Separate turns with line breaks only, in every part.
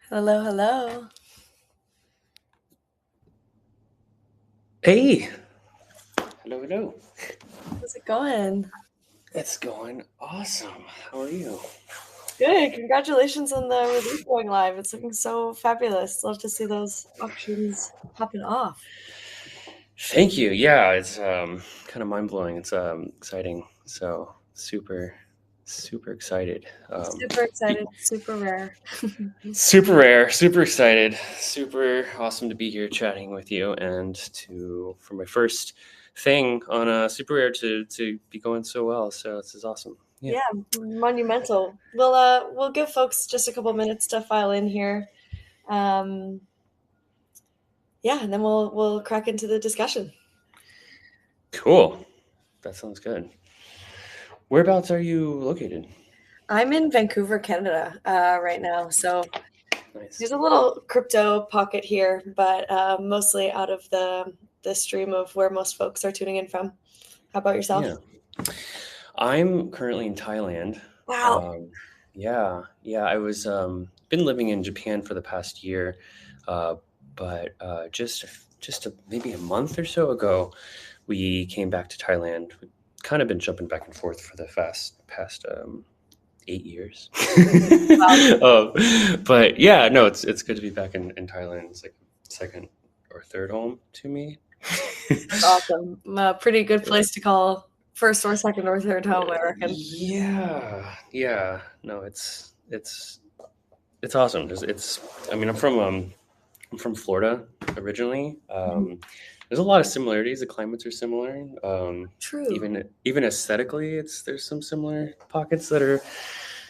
Hello, hello.
Hey, hello, hello.
How's it going?
It's going awesome. How are you?
Good. Congratulations on the release going live. It's looking so fabulous. Love to see those auctions popping off.
Thank you. Yeah, it's kind of mind blowing. It's exciting. So super excited.
Super
y-
excited, super rare.
Super rare, super excited, super awesome to be here chatting with you and to for my first thing on a super rare to be going so well. So this is awesome. Yeah.
Yeah, monumental. We'll give folks just a couple minutes to file in here. Um, yeah, and then we'll crack into the discussion.
Cool. That sounds good. Whereabouts are you located?
I'm in Vancouver, Canada, right now, so
Nice.
there's a little crypto pocket here, but mostly out of the stream of where most folks are tuning in from. How about yourself?
Yeah. I'm currently in Thailand.
Wow.
Um, yeah. I was been living in Japan for the past year, uh, but maybe a month or so ago, we came back to Thailand. We've kind of been jumping back and forth for the past 8 years.
Wow.
um, but yeah, no, it's good to be back in Thailand. It's like second or third home to me.
That's awesome. A pretty good place to call first or second or third home, I reckon.
Yeah. No, it's awesome. I mean, I'm from Florida originally.
Mhm.
There's a lot of similarities. The climates are similar.
True.
Even aesthetically, there's some similar pockets that are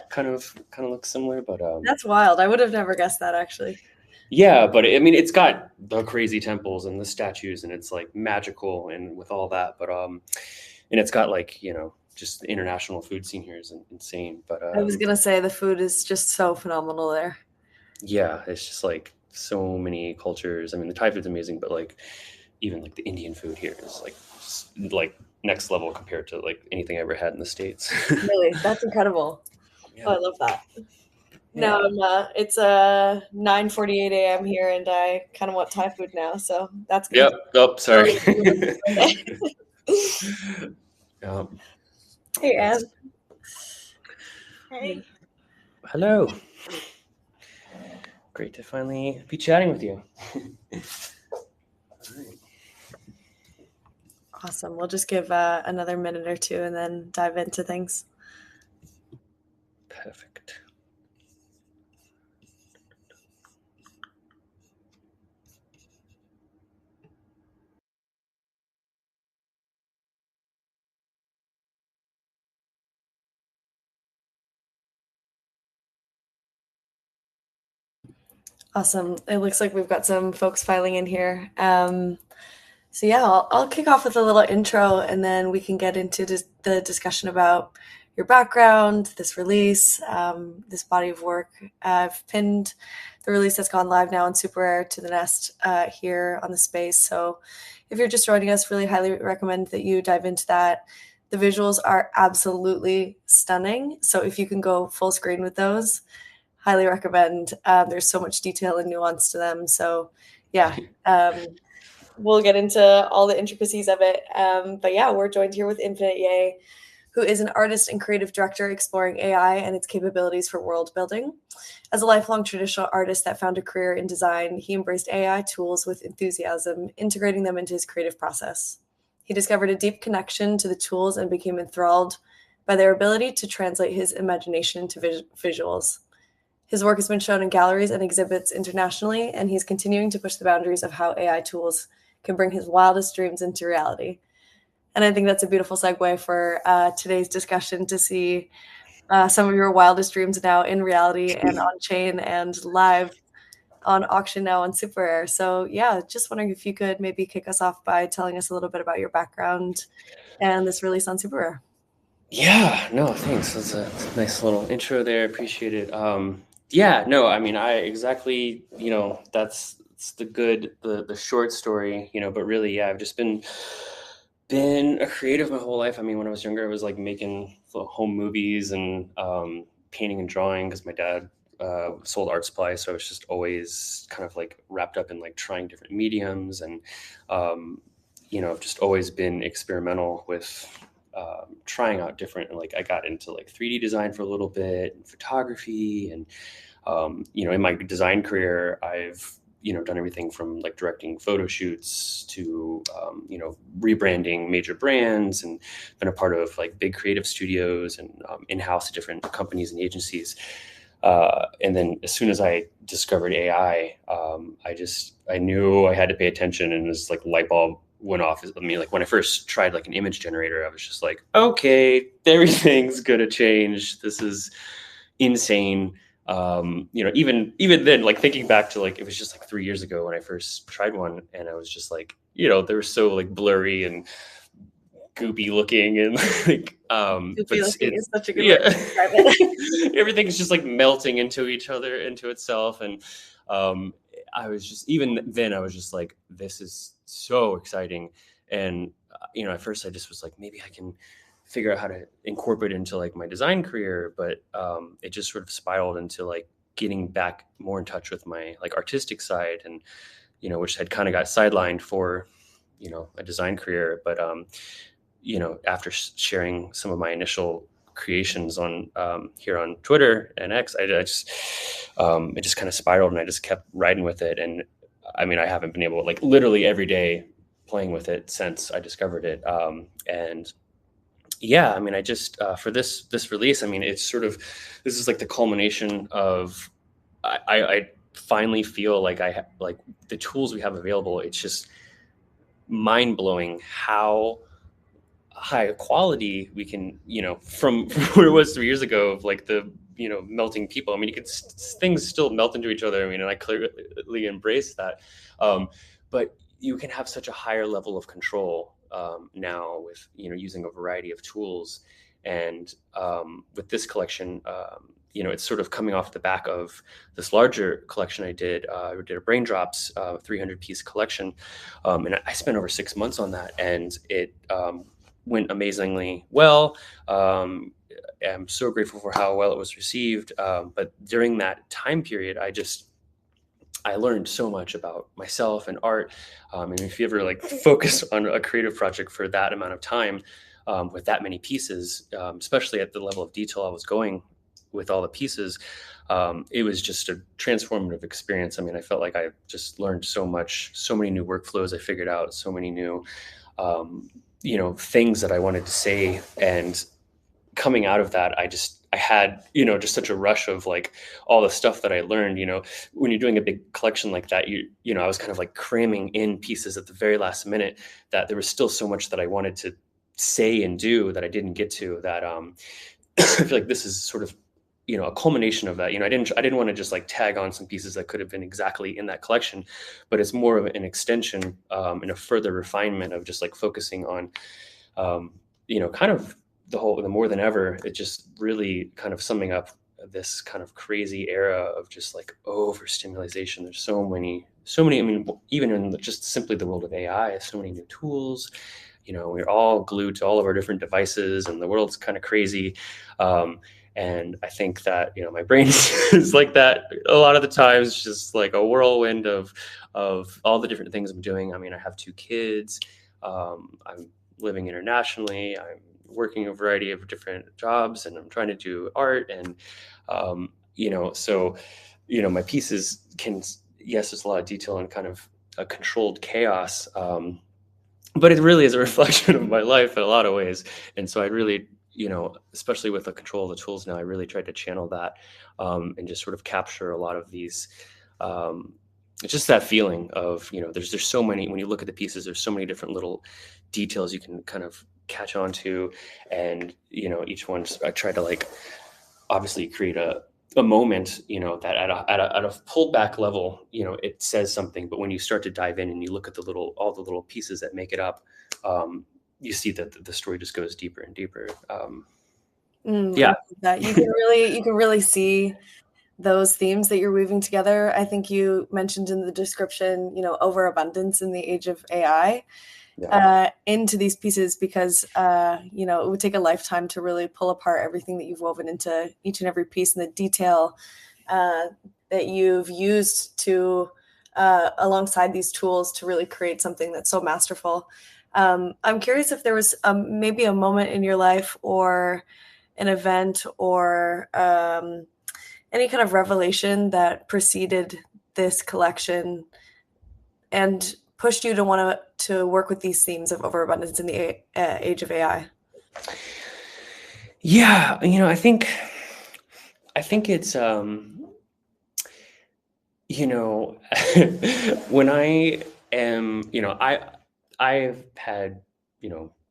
kind of look similar. But
That's wild. I would have never guessed that actually.
yeah, but I mean, it's got the crazy temples and the statues, and it's like magical and with all that. But and it's got like just the international food scene here is insane. But
I was gonna say the food is just so phenomenal there.
yeah, it's just like so many cultures. I mean, the Thai food's amazing, but like even like the Indian food here is like like next level compared to like anything I ever had in the States.
Really, that's incredible. Oh,
Yeah,
I love that. No,
yeah.
it's 9:48 a.m. here, and I kind of want Thai food now, so that's good.
Yep. Oh, sorry.
Early in the morning.
um,
Hey,
that's
Anne. Hey.
hello. Great to finally be chatting with you. All right.
Awesome. We'll just give another minute or two and then dive into things.
Perfect.
Awesome. It looks like we've got some folks filing in here. So yeah, I'll kick off with a little intro, and then we can get into the discussion about your background, this release, this body of work. I've pinned the release that's gone live now on Super Rare to the Nest here on the space. So if you're just joining us, really highly recommend that you dive into that. The visuals are absolutely stunning. So if you can go full screen with those, highly recommend. There's so much detail and nuance to them. So yeah, we'll get into all the intricacies of it. But yeah, we're joined here with INFINITEYAY, who is an artist and creative director exploring AI and its capabilities for world building. As a lifelong traditional artist that found a career in design, he embraced AI tools with enthusiasm, integrating them into his creative process. He discovered a deep connection to the tools and became enthralled by their ability to translate his imagination into visuals. His work has been shown in galleries and exhibits internationally, and he's continuing to push the boundaries of how AI tools can bring his wildest dreams into reality. And I think that's a beautiful segue for today's discussion to see some of your wildest dreams now in reality and on chain and live on auction now on Super Rare. So, yeah, just wondering if you could maybe kick us off by telling us a little bit about your background and this release on Super Rare.
Yeah, no, thanks. That's a nice little intro there. Appreciate it. Yeah, no, I mean, I exactly, that's it's the short story, but really, yeah, I've just been a creative my whole life. I mean, when I was younger, I was like making home movies and painting and drawing because my dad sold art supply, so I was just always kind of like wrapped up in like trying different mediums, and just always been experimental with trying out different. And like I got into like 3D design for a little bit, and photography, and in my design career, I've done everything from like directing photo shoots to rebranding major brands, and been a part of like big creative studios and in-house different companies and agencies. And then as soon as I discovered AI, I knew I had to pay attention, and this like light bulb went off. I mean, like when I first tried like an image generator, I was just like, okay, everything's gonna change. This is insane. Even then, like thinking back to like it was just like 3 years ago when I first tried one, and I was just like, they were so like blurry and goopy looking, and like but
Goofy looking is
it's
such a good
yeah,
word to describe it.
everything's just like melting into each other, into itself. And um I was just, even then I was just like, this is so exciting. And at first I just was like, maybe I can figure out how to incorporate it into like my design career, but it just sort of spiraled into like getting back more in touch with my like artistic side, and which had kind of got sidelined for a design career. But after sharing some of my initial creations on here on Twitter and X, I just it just kind of spiraled, and I just kept riding with it. And I mean, I haven't been able, like literally every day, playing with it since I discovered it. And yeah, I mean, I just for this release, I mean, it's sort of, this is like the culmination of I finally feel like like the tools we have available. It's just mind blowing how high quality we can, from what it was 3 years ago of like the, melting people. I mean, you could, things still melt into each other. I mean, and I clearly embrace that. But you can have such a higher level of control now with, using a variety of tools. And with this collection, it's sort of coming off the back of this larger collection I did. I did a Braindrops 300-piece collection. And I spent over 6 months on that. And it went amazingly well. I'm so grateful for how well it was received. But during that time period, I learned so much about myself and art. And if you ever like focus on a creative project for that amount of time, with that many pieces, especially at the level of detail I was going with all the pieces, it was just a transformative experience. I mean, I felt like I just learned so much, so many new workflows I figured out, so many new, things that I wanted to say. And coming out of that, I had, just such a rush of like all the stuff that I learned. When you're doing a big collection like that, I was kind of like cramming in pieces at the very last minute, that there was still so much that I wanted to say and do that I didn't get to, that I feel like this is sort of, a culmination of that. I didn't want to just like tag on some pieces that could have been exactly in that collection, but it's more of an extension, and a further refinement of just like focusing on, kind of the more than ever, it just really kind of summing up this kind of crazy era of just like overstimulation. There's so many, I mean, even in just simply the world of AI, so many new tools. We're all glued to all of our different devices, and the world's kind of crazy. And I think that, my brain is like that a lot of the times, just like a whirlwind of all the different things I'm doing. I mean, I have 2 kids. I'm living internationally. I'm working a variety of different jobs, and I'm trying to do art. And, so, my pieces can, yes, there's a lot of detail and kind of a controlled chaos. But it really is a reflection of my life in a lot of ways. And so I really, especially with the control of the tools now, I really tried to channel that, and just sort of capture a lot of these, it's just that feeling of, there's so many, when you look at the pieces, there's so many different little details you can kind of catch on to. And, each one, I try to like, obviously create a moment, that at a pulled back level, it says something. But when you start to dive in and you look at all the little pieces that make it up, you see that the story just goes deeper and deeper.
I
Yeah.
love that you can really see those themes that you're weaving together. I think you mentioned in the description, overabundance in the age of AI,
Yeah.
into these pieces, because it would take a lifetime to really pull apart everything that you've woven into each and every piece, and the detail uh, that you've used to alongside these tools to really create something that's so masterful. I'm curious if there was maybe a moment in your life or an event or any kind of revelation that preceded this collection and pushed you to want to work with these themes of overabundance in the age of AI.
Yeah, I think it's you know, when I am, I've had,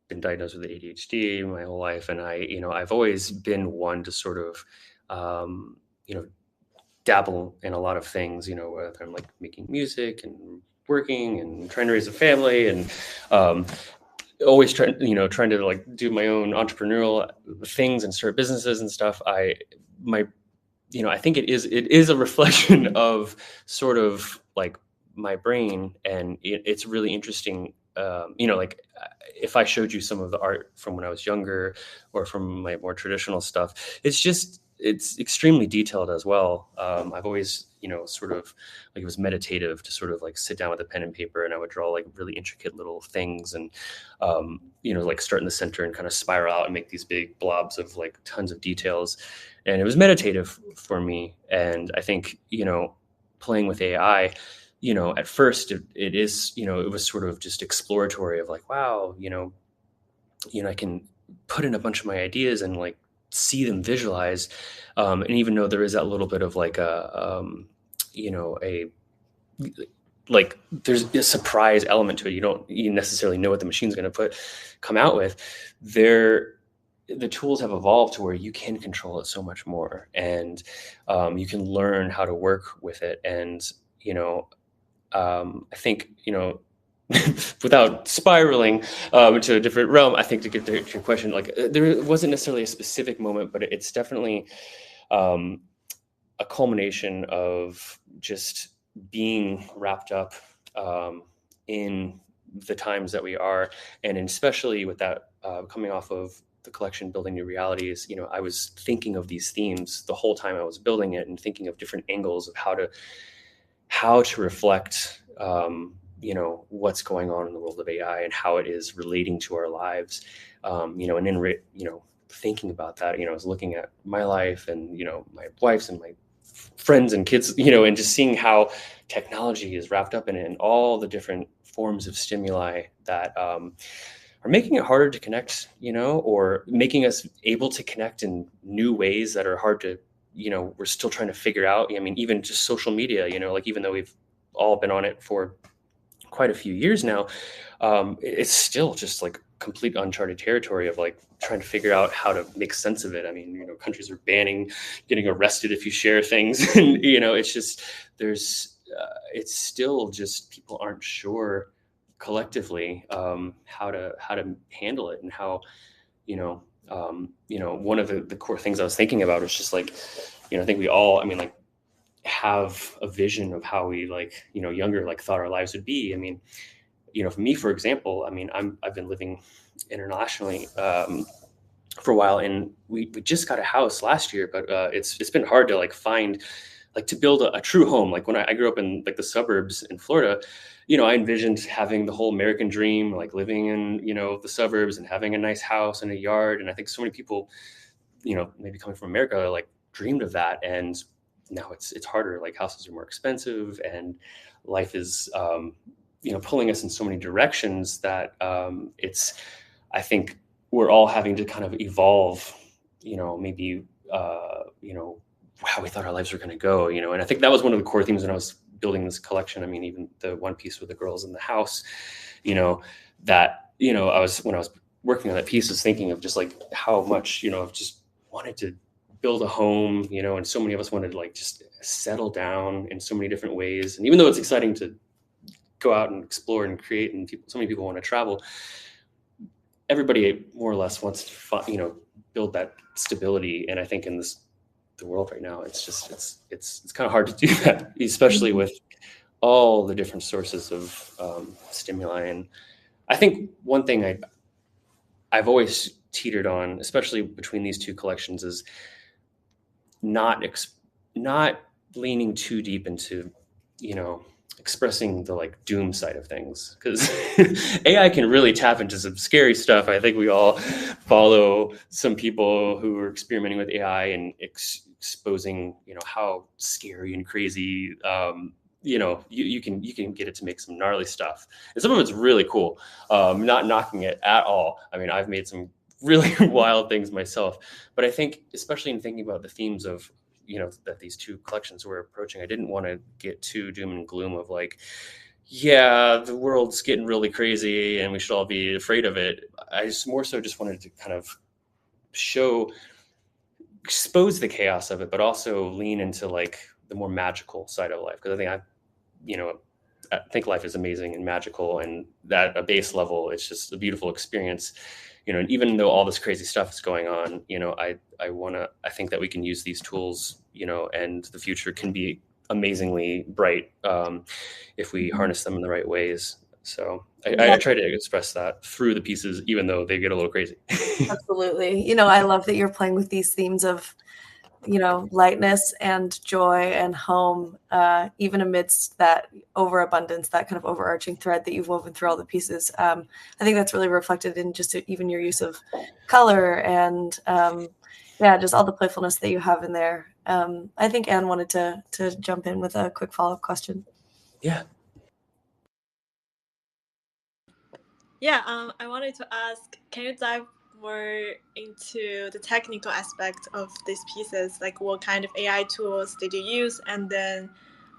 been diagnosed with ADHD my whole life, and I've always been one to sort of, um, you know, dabble in a lot of things, whether I'm like making music and working and trying to raise a family and um, always trying to like do my own entrepreneurial things and start businesses and stuff. My I think it is a reflection of sort of like my brain, and it's really interesting. Like if I showed you some of the art from when I was younger, or from my more traditional stuff, it's extremely detailed as well. I've always sort of like, it was meditative to sort of like sit down with a pen and paper, and I would draw like really intricate little things, and like start in the center and kind of spiral out and make these big blobs of like tons of details. And it was meditative for me. And I think playing with AI, at first it is, it was sort of just exploratory of like, wow, I can put in a bunch of my ideas and like see them visualized. And even though there is that little bit of like a like there's a surprise element to it. You necessarily know what the machine's going to come out with. The tools have evolved to where you can control it so much more, and you can learn how to work with it. And I think without spiraling into a different realm, I think, to get to your question, like there wasn't necessarily a specific moment, but it's definitely um, a culmination of just being wrapped up in the times that we are, and especially with that coming off of the collection, Building New Realities. I was thinking of these themes the whole time I was building it, and thinking of different angles of how to reflect what's going on in the world of AI and how it is relating to our lives. And then thinking about that, I was looking at my life and my wife's and my friends and kids, and just seeing how technology is wrapped up in it, and all the different forms of stimuli that are making it harder to connect, or making us able to connect in new ways that are hard to, we're still trying to figure out. I mean, even just social media, like even though we've all been on it for quite a few years now, it's still just like complete uncharted territory of like trying to figure out how to make sense of it. I mean, countries are banning getting arrested if you share things, and it's just it's still just people aren't sure collectively how to handle it, and how one of the core things I was thinking about was just like I think we all, I mean, like, have a vision of how we, like, younger, like, thought our lives would be. I mean, for me, for example, I mean, I've been living internationally for a while, and we just got a house last year, but it's been hard to like find, like, to build a true home. Like when I grew up in like the suburbs in Florida, I envisioned having the whole American dream, like living in the suburbs and having a nice house and a yard. And I think so many people, maybe coming from America, like dreamed of that. And now it's harder. Like houses are more expensive, and life is pulling us in so many directions that it's I think we're all having to kind of evolve, maybe how we thought our lives were going to go, and I think that was one of the core themes when I was building this collection. I mean, even the one piece with the girls in the house, that I was, when I was working on that piece, was thinking of just like how much I've just wanted to build a home, and so many of us wanted to like just settle down in so many different ways. And even though it's exciting to go out and explore and create, and so many people want to travel, everybody more or less wants to build that stability. And I think in the world right now, it's kind of hard to do that, especially with all the different sources of stimuli. And I think one thing I've always teetered on, especially between these two collections, is not not leaning too deep into, you know, expressing the like doom side of things, because AI can really tap into some scary stuff. I think we all follow some people who are experimenting with AI and exposing, you know, how scary and crazy, you know, you can get it to make some gnarly stuff, and some of it's really cool. Not knocking it at all. I mean, I've made some really wild things myself, but I think, especially in thinking about the themes of, you know, that these two collections were approaching, I didn't want to get too doom and gloom of like, yeah, the world's getting really crazy and we should all be afraid of it. I just more so just wanted to kind of show, expose the chaos of it, but also lean into like the more magical side of life, because I think you know, I think life is amazing and magical, and that a base level, it's just a beautiful experience. You know, and even though all this crazy stuff is going on, you know, I think that we can use these tools, you know, and the future can be amazingly bright, if we harness them in the right ways. So I try to express that through the pieces, even though they get a little crazy.
Absolutely. You know, I love that you're playing with these themes of, you know, lightness and joy and home, even amidst that overabundance, that kind of overarching thread that you've woven through all the pieces. I think that's really reflected in just even your use of color and, yeah, just all the playfulness that you have in there. I think Anne wanted to jump in with a quick follow-up question.
Yeah.
Yeah, I wanted to ask, can you dive more into the technical aspect of these pieces? Like, what kind of AI tools did you use, and then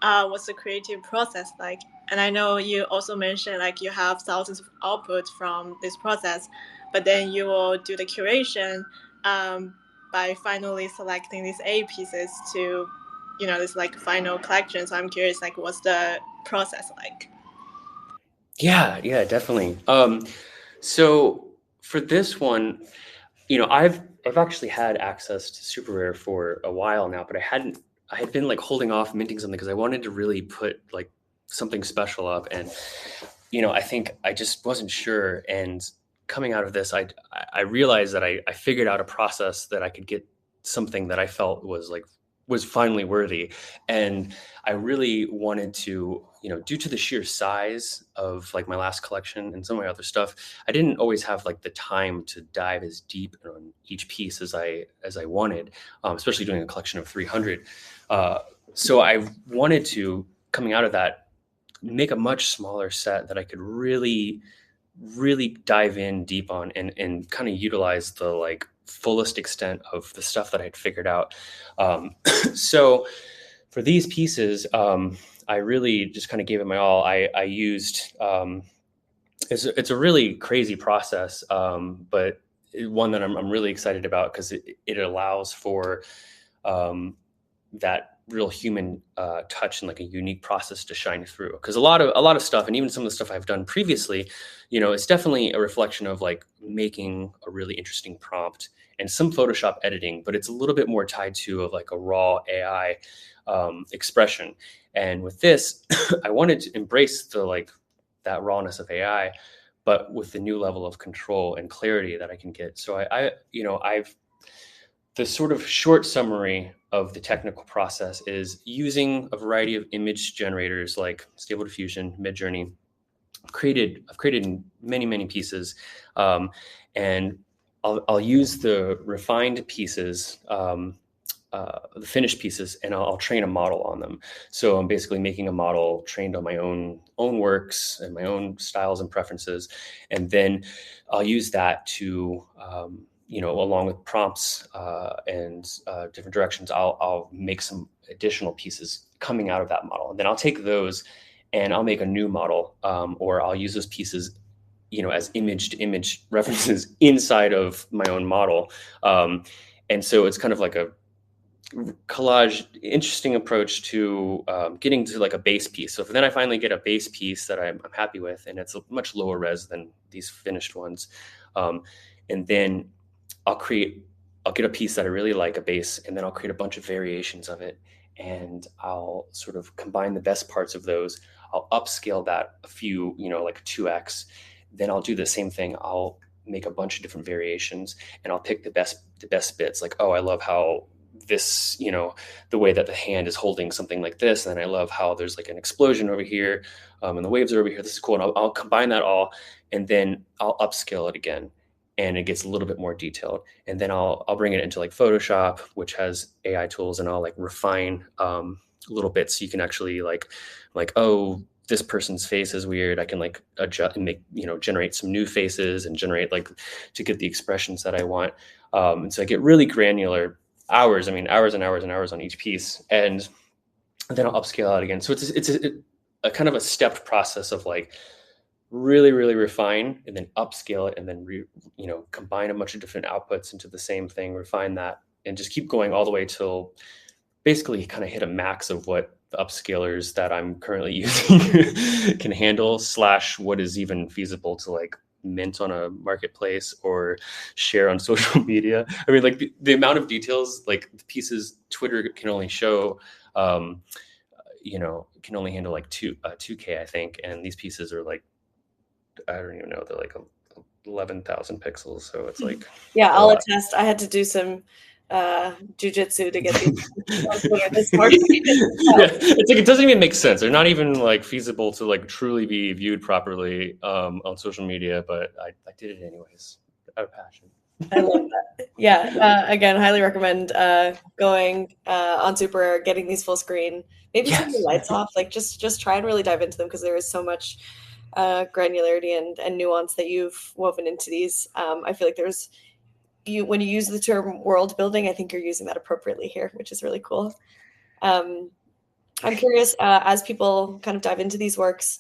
what's the creative process like? And I know you also mentioned like you have thousands of output from this process, but then you will do the curation by finally selecting these A pieces to, you know, this like final collection. So I'm curious, like, what's the process like?
Yeah, definitely. So for this one, you know, I've actually had access to Super Rare for a while now, but I had been like holding off minting something because I wanted to really put like something special up, and you know, I think I just wasn't sure. And coming out of this, I realized that I figured out a process that I could get something that I felt was like was finally worthy. And I really wanted to, you know, due to the sheer size of like my last collection and some of my other stuff, I didn't always have like the time to dive as deep on each piece as I wanted, especially doing a collection of 300. So I wanted to, coming out of that, make a much smaller set that I could really dive in deep on, and kind of utilize the like fullest extent of the stuff that I'd figured out. So for these pieces, I really just kind of gave it my all. I used, it's a really crazy process, but one that I'm really excited about, because it allows for, that real human touch and like a unique process to shine through. Because a lot of stuff, and even some of the stuff I've done previously, you know, it's definitely a reflection of like making a really interesting prompt and some Photoshop editing, but it's a little bit more tied to of like a raw AI expression. And with this, I wanted to embrace the like that rawness of AI, but with the new level of control and clarity that I can get. So I you know, I've the sort of short summary of the technical process is using a variety of image generators like Stable Diffusion, Midjourney. I've created many pieces, and I'll use the refined pieces, the finished pieces, and I'll train a model on them. So I'm basically making a model trained on my own works and my own styles and preferences, and then I'll use that to, you know, along with prompts and different directions, I'll make some additional pieces coming out of that model, and then I'll take those and I'll make a new model, or I'll use those pieces, you know, as image to image references inside of my own model. And so it's kind of like a collage, interesting approach to getting to like a base piece. So if then I finally get a base piece that I'm happy with, and it's a much lower res than these finished ones, and then I'll get a piece that I really like, a base, and then I'll create a bunch of variations of it, and I'll sort of combine the best parts of those. I'll upscale that a few, you know, like 2x. Then I'll do the same thing. I'll make a bunch of different variations, and I'll pick the best bits. Like, oh, I love how this, the way that the hand is holding something like this. And then I love how there's like an explosion over here, and the waves are over here. This is cool. And I'll combine that all, and then I'll upscale it again. And it gets a little bit more detailed. And then I'll bring it into like Photoshop, which has AI tools, and I'll like refine little bits. So you can actually like, oh, this person's face is weird. I can like adjust and make, generate some new faces and generate like to get the expressions that I want. And so I get really granular hours and hours and hours on each piece. And then I'll upscale it again. So it's a kind of a stepped process of like really, really refine and then upscale it and then, combine a bunch of different outputs into the same thing, refine that, and just keep going all the way till basically kind of hit a max of what the upscalers that I'm currently using can handle, / what is even feasible to like mint on a marketplace or share on social media. I mean, like the amount of details, like the pieces Twitter can only show, can only handle like 2K, I think. And these pieces are like, I don't even know, they're like 11,000 pixels. So it's like,
yeah, I'll attest. I had to do some jujitsu to get these.
Yeah, it's like it doesn't even make sense. They're not even like feasible to like truly be viewed properly on social media, but I did it anyways out of passion.
I love that. Yeah, again, highly recommend going on Super, getting these full screen. Maybe turn the lights off. Like just try and really dive into them, because there is so much granularity and nuance that you've woven into these. I feel like when you use the term world building, I think you're using that appropriately here, which is really cool. I'm curious, as people kind of dive into these works,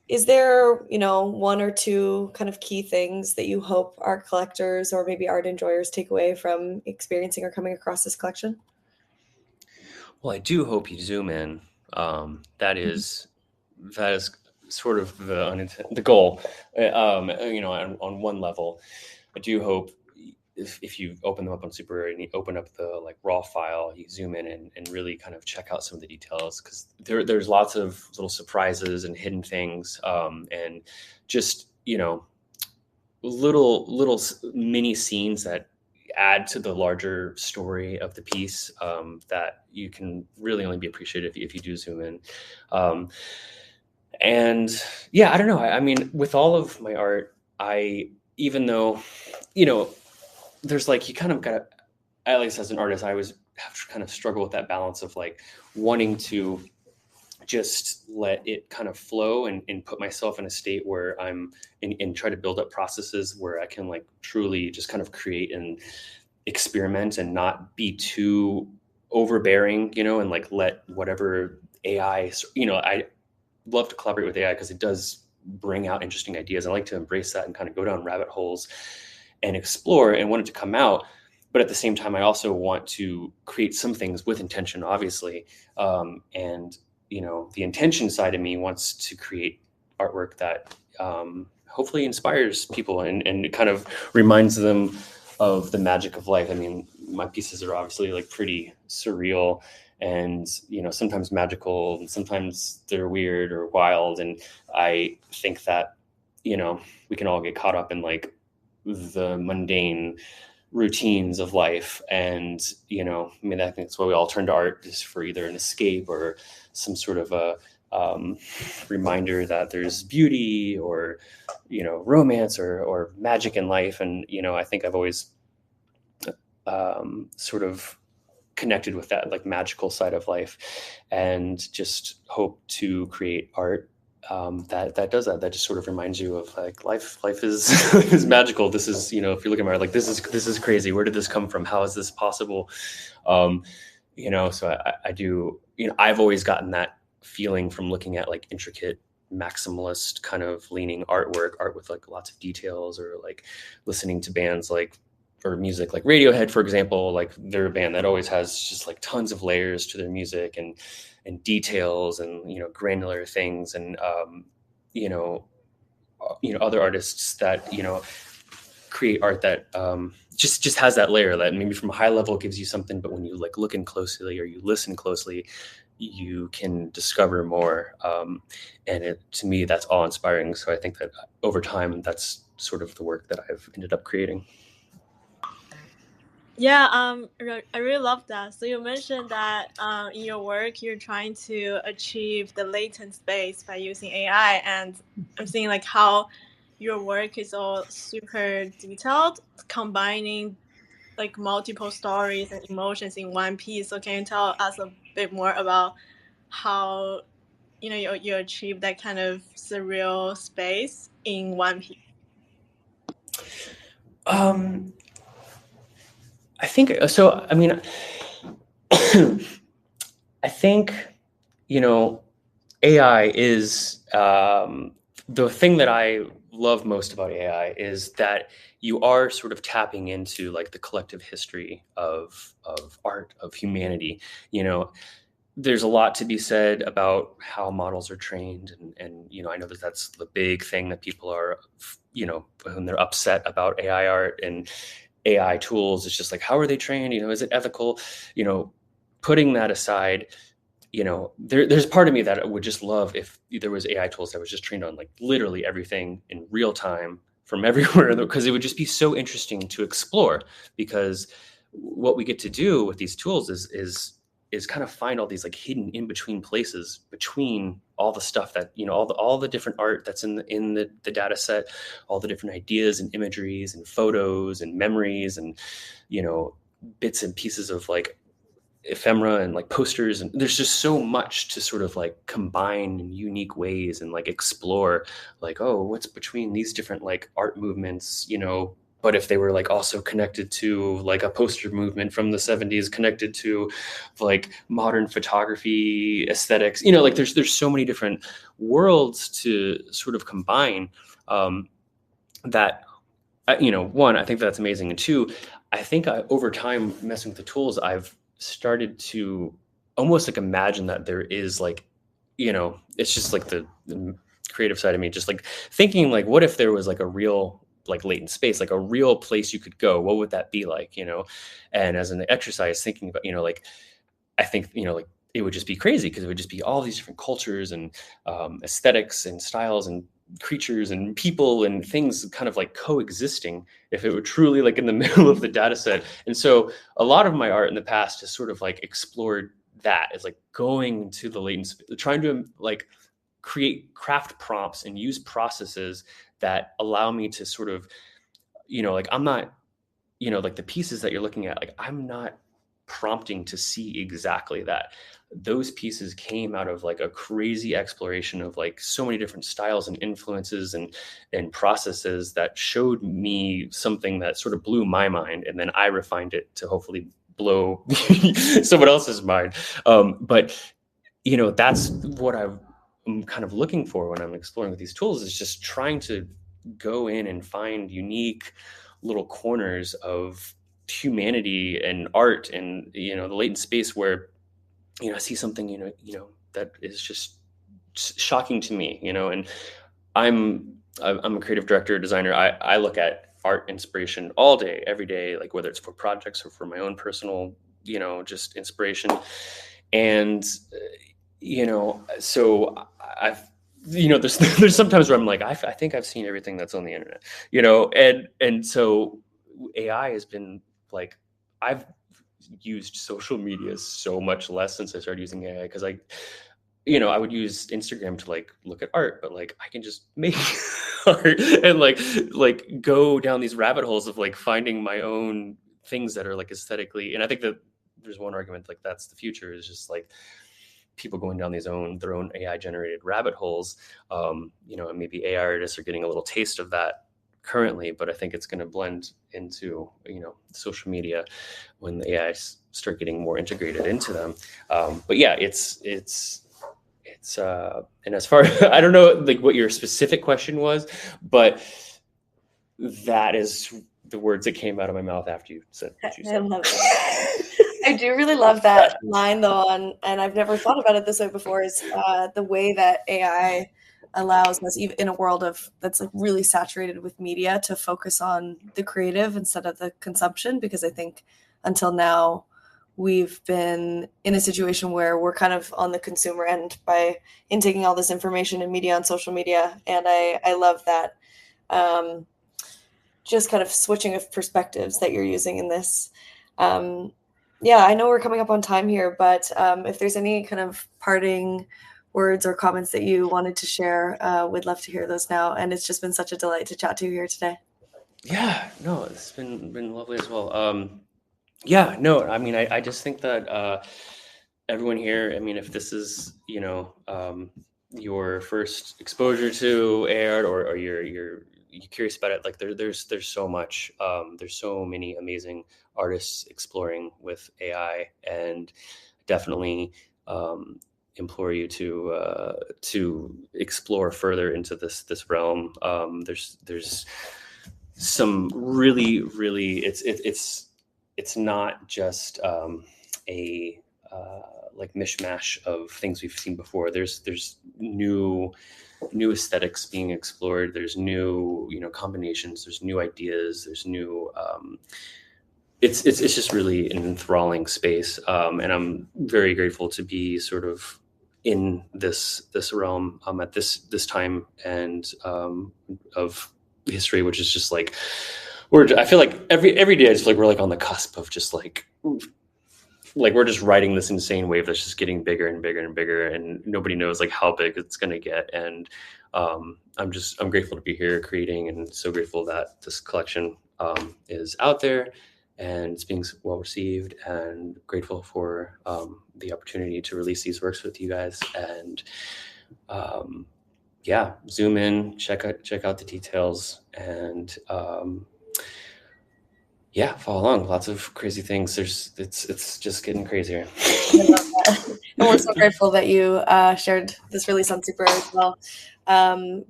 is there, one or two kind of key things that you hope art collectors or maybe art enjoyers take away from experiencing or coming across this collection?
Well, I do hope you zoom in. That is sort of the goal. On one level, I do hope if you open them up on Super and you open up the like raw file, you zoom in and really kind of check out some of the details, because there's lots of little surprises and hidden things, and just little mini scenes that add to the larger story of the piece, that you can really only be appreciated if you do zoom in. And yeah, I don't know. I mean, with all of my art, even though, there's like, you kind of got to, at least as an artist, I always have to kind of struggle with that balance of like wanting to just let it kind of flow and put myself in a state where I'm and try to build up processes where I can like truly just kind of create and experiment and not be too overbearing, and like let whatever AI, I love to collaborate with AI because it does bring out interesting ideas. I like to embrace that and kind of go down rabbit holes and explore and want it to come out. But at the same time, I also want to create some things with intention, obviously. And, the intention side of me wants to create artwork that hopefully inspires people and kind of reminds them of the magic of life. I mean, my pieces are obviously like pretty surreal and, sometimes magical, and sometimes they're weird or wild. And I think that, we can all get caught up in like the mundane routines of life. And, I think that's why we all turn to art, is for either an escape or some sort of a reminder that there's beauty or, romance or magic in life. And, I think I've always sort of connected with that like magical side of life, and just hope to create art that does that just sort of reminds you of like life is is magical. This is, if you're looking at art, like this is crazy. Where did this come from? How is this possible? So I do, I've always gotten that feeling from looking at like intricate maximalist kind of leaning art with like lots of details, or like listening to bands like, or music like Radiohead, for example. Like they're a band that always has just like tons of layers to their music and details and, granular things. And, other artists that, create art that just has that layer that maybe from a high level gives you something, but when you like look in closely or you listen closely, you can discover more. And to me, that's all inspiring. So I think that over time, that's sort of the work that I've ended up creating.
Yeah, I really love that. So you mentioned that in your work you're trying to achieve the latent space by using AI, and I'm seeing like how your work is all super detailed, combining like multiple stories and emotions in one piece. So can you tell us a bit more about how you achieve that kind of surreal space in one piece?
I think so. I mean, I think, AI is the thing that I love most about AI is that you are sort of tapping into like the collective history of art, of humanity. You know, there's a lot to be said about how models are trained, and I know that that's the big thing that people are, when they're upset about AI art and AI tools. It's just like, how are they trained? Is it ethical? Putting that aside, there's part of me that would just love if there was AI tools that was just trained on like literally everything in real time from everywhere, because it would just be so interesting to explore. Because what we get to do with these tools is kind of find all these like hidden in between places between all the stuff that all the different art that's in the data set, all the different ideas and imageries and photos and memories and bits and pieces of like ephemera and like posters, and there's just so much to sort of like combine in unique ways and like explore, like, oh, what's between these different like art movements, but if they were like also connected to like a poster movement from the 70s, connected to like modern photography aesthetics, like there's so many different worlds to sort of combine, that one, I think that's amazing, and two, I think over time messing with the tools, I've started to almost like imagine that there is like, it's just like the creative side of me, just like thinking like, what if there was like a real like latent space, like a real place you could go? What would that be like? And as an exercise, thinking about, like, I think, like it would just be crazy because it would just be all these different cultures and aesthetics and styles and creatures and people and things kind of like coexisting if it were truly like in the middle of the data set. And so a lot of my art in the past has sort of like explored that. It's like going to the latent, trying to like create craft prompts and use processes that allow me to sort of, like I'm not, like the pieces that you're looking at, like I'm not prompting to see exactly that. Those pieces came out of like a crazy exploration of like so many different styles and influences and processes that showed me something that sort of blew my mind, and then I refined it to hopefully blow someone else's mind. But that's what I'm kind of looking for when I'm exploring with these tools, is just trying to go in and find unique little corners of humanity and art and the latent space where I see something that is just shocking to me, and I'm a creative director, designer. I look at art inspiration all day, every day, like whether it's for projects or for my own personal just inspiration. And so I've there's sometimes where I'm like, I think I've seen everything that's on the internet, and so AI has been like, I've used social media so much less since I started using AI, because I would use Instagram to like look at art, but like I can just make art and like go down these rabbit holes of like finding my own things that are like aesthetically. And I think that there's one argument like that's the future, is just like people going down their own AI generated rabbit holes. And maybe AI artists are getting a little taste of that currently, but I think it's going to blend into social media when the AI start getting more integrated into them. But yeah, it's and as far I don't know like what your specific question was, but that is the words that came out of my mouth after you said what you said.
I love it. I do really love that line though, and I've never thought about it this way before, is the way that AI allows us, even in a world that's like really saturated with media, to focus on the creative instead of the consumption. Because I think until now we've been in a situation where we're kind of on the consumer end by intaking all this information and media on social media. And I love that just kind of switching of perspectives that you're using in this. Yeah, I know we're coming up on time here, but if there's any kind of parting words or comments that you wanted to share, we'd love to hear those now. And it's just been such a delight to chat to you here today.
Yeah, no, it's been lovely as well. Yeah, no, I mean, I just think that everyone here, I mean, if this is, your first exposure to AI, or you're curious about it, like there's so much, there's so many amazing artists exploring with AI, and definitely implore you to explore further into this realm. There's some really it's not just a like mishmash of things we've seen before. There's new aesthetics being explored. There's new combinations. There's new ideas. There's new. It's just really an enthralling space, and I'm very grateful to be sort of in this realm at this time and of history, which is just like I feel like every day I just feel like we're like on the cusp of just like we're just riding this insane wave that's just getting bigger and bigger and bigger, and nobody knows like how big it's going to get. And I'm grateful to be here creating, and so grateful that this collection is out there and it's being well received, and grateful for the opportunity to release these works with you guys. And yeah, zoom in, check out the details, and yeah, follow along. Lots of crazy things. It's just getting crazier.
I love that. And we're so grateful that you shared this release on Super as well.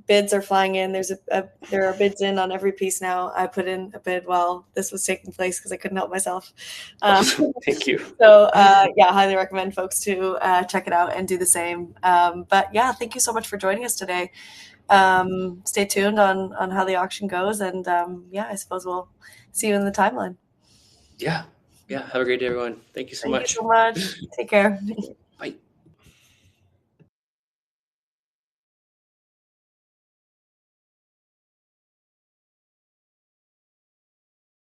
Bids are flying in. There are bids in on every piece now. I put in a bid while this was taking place because I couldn't help myself.
Thank you.
So yeah, highly recommend folks to check it out and do the same. But yeah, thank you so much for joining us today. Stay tuned on how the auction goes, and yeah, I suppose we'll see you in the timeline.
Yeah. Have a great day, everyone. Thank you so much.
Thank you so much. Take care.